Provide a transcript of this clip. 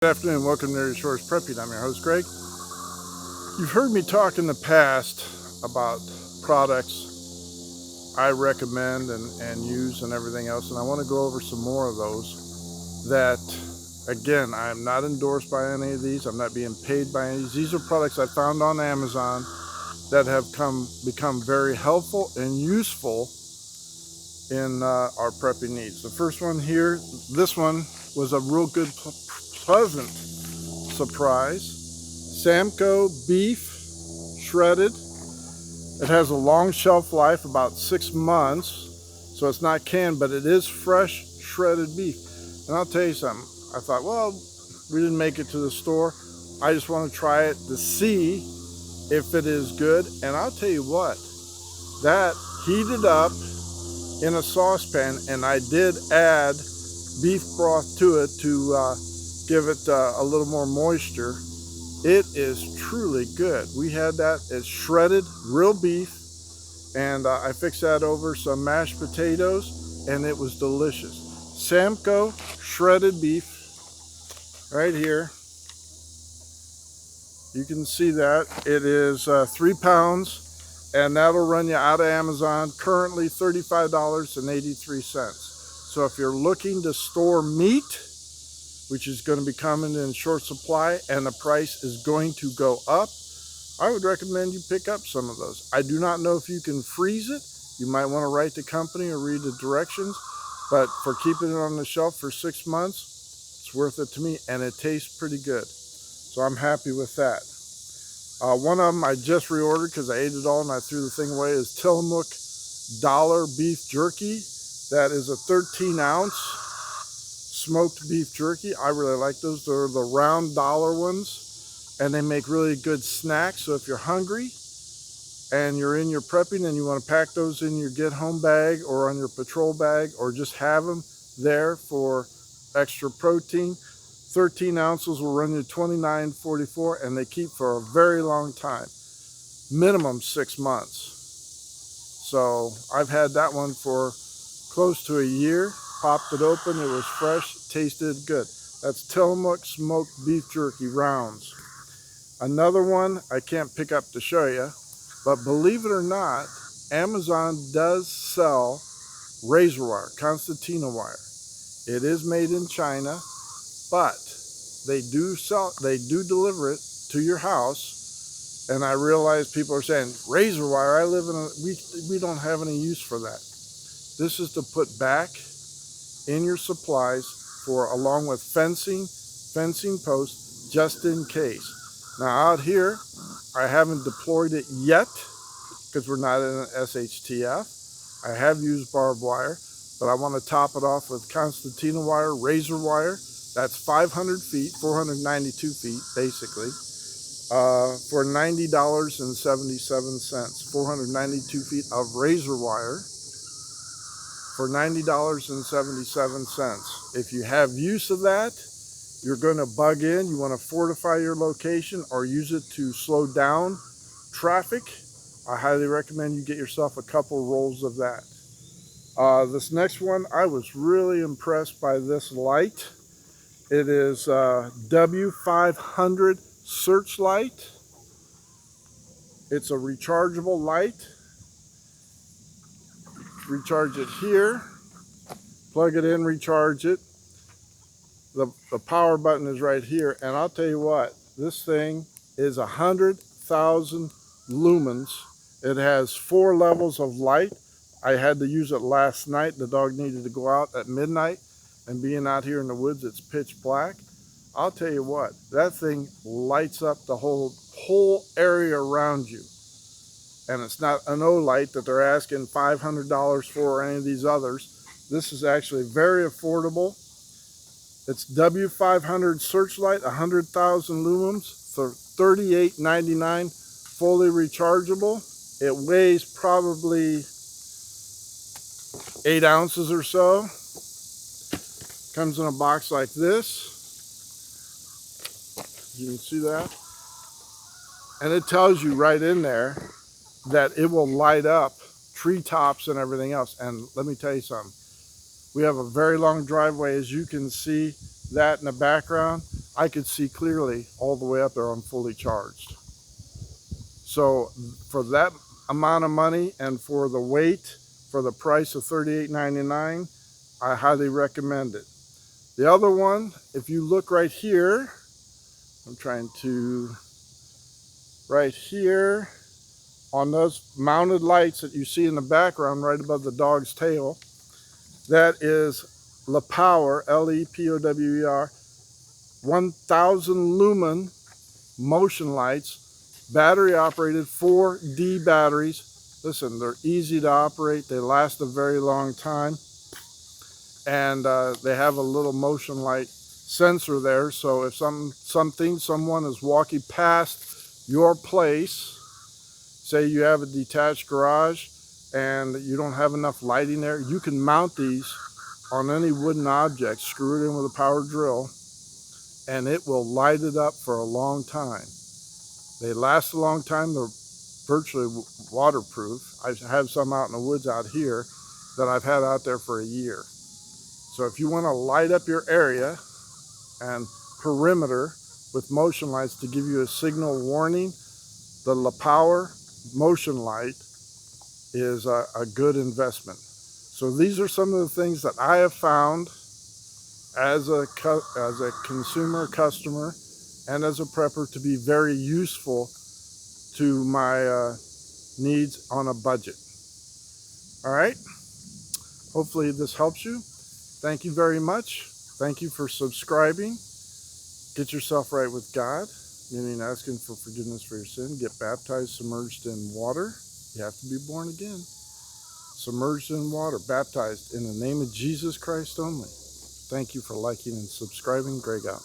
Good afternoon, welcome to Nerdy Shores Prepping. I'm your host, Greg. You've heard me talk in the past about products I recommend and use and everything else, and I want to go over some more of those that, again, I'm not endorsed by any of these. I'm not being paid by any of these. These are products I found on Amazon that have become very helpful and useful in our prepping needs. The first one here, this one was a real good, pleasant surprise. Samco beef shredded. It has a long shelf life, about 6 months, so it's not canned, but it is fresh shredded beef. And I'll tell you something, I thought, well, we didn't make it to the store, I just want to try it to see if it is good. And I'll tell you what, that heated up in a saucepan, and I did add beef broth to it to give it a little more moisture. It is truly good. We had that as shredded real beef, and I fixed that over some mashed potatoes, and it was delicious. Samco shredded beef right here. You can see that it is 3 pounds, and that'll run you out of Amazon, currently $35.83. So if you're looking to store meat, which is going to be coming in short supply and the price is going to go up, I would recommend you pick up some of those. I do not know if you can freeze it. You might want to write the company or read the directions, but for keeping it on the shelf for 6 months, it's worth it to me, and it tastes pretty good. So I'm happy with that. One of them I just reordered because I ate it all and I threw the thing away is Tillamook Dollar Beef Jerky. That is a 13-ounce smoked beef jerky. I really like those. They're the round dollar ones, and they make really good snacks. So if you're hungry and you're in your prepping and you want to pack those in your get home bag or on your patrol bag, or just have them there for extra protein, 13 ounces will run you $29.44, and they keep for a very long time, minimum 6 months. So I've had that one for close to a year. Popped it open, it was fresh, tasted good. That's Tillamook smoked beef jerky rounds. Another one I can't pick up to show you, but believe it or not, Amazon does sell razor wire, concertina wire. It is made in China, but they do deliver it to your house. And I realize people are saying, razor wire, we don't have any use for that. This is to put back in your supplies for, along with fencing posts, just in case. Now out here, I haven't deployed it yet because we're not in an SHTF. I have used barbed wire, but I want to top it off with concertina wire, razor wire. That's 500 feet, 492 feet, basically, for $90.77. 492 feet of razor wire for $90.77. If you have use of that, you're going to bug in, you want to fortify your location or use it to slow down traffic, I highly recommend you get yourself a couple rolls of that. This next one, I was really impressed by this light. It is W500 Searchlight. It's a rechargeable light. Recharge it here, plug it in, recharge it. The power button is right here, and I'll tell you what, this thing is 100,000 lumens. It has 4 levels of light. I had to use it last night. The dog needed to go out at midnight, and being out here in the woods, it's pitch black. I'll tell you what, that thing lights up the whole area around you. And it's not an O light that they're asking $500 for or any of these others. This is actually very affordable. It's W500 Searchlight, 100,000 lumens for $38.99, fully rechargeable. It weighs probably 8 ounces or so. Comes in a box like this. You can see that. And it tells you right in there that it will light up treetops and everything else. And let me tell you something. We have a very long driveway, as you can see that in the background. I could see clearly all the way up there on fully charged. So for that amount of money and for the weight, for the price of $38.99, I highly recommend it. The other one, if you look right here, I'm trying to, right here, on those mounted lights that you see in the background right above the dog's tail, that is LePower, L-E-P-O-W-E-R, 1000 lumen motion lights, battery operated, 4D batteries. Listen, they're easy to operate, they last a very long time, and they have a little motion light sensor there, so if someone is walking past your place, say you have a detached garage and you don't have enough lighting there, you can mount these on any wooden object, screw it in with a power drill, and it will light it up for a long time. They last a long time. They're virtually waterproof. I have some out in the woods out here that I've had out there for a year. So if you want to light up your area and perimeter with motion lights to give you a signal warning, the LePower motion light is a good investment. So these are some of the things that I have found as a consumer, customer, and as a prepper to be very useful to my needs on a budget. All right, hopefully this helps you. Thank you very much. Thank you for subscribing. Get yourself right with God, meaning asking for forgiveness for your sin. Get baptized, submerged in water. You have to be born again. Submerged in water, baptized in the name of Jesus Christ only. Thank you for liking and subscribing. Greg out.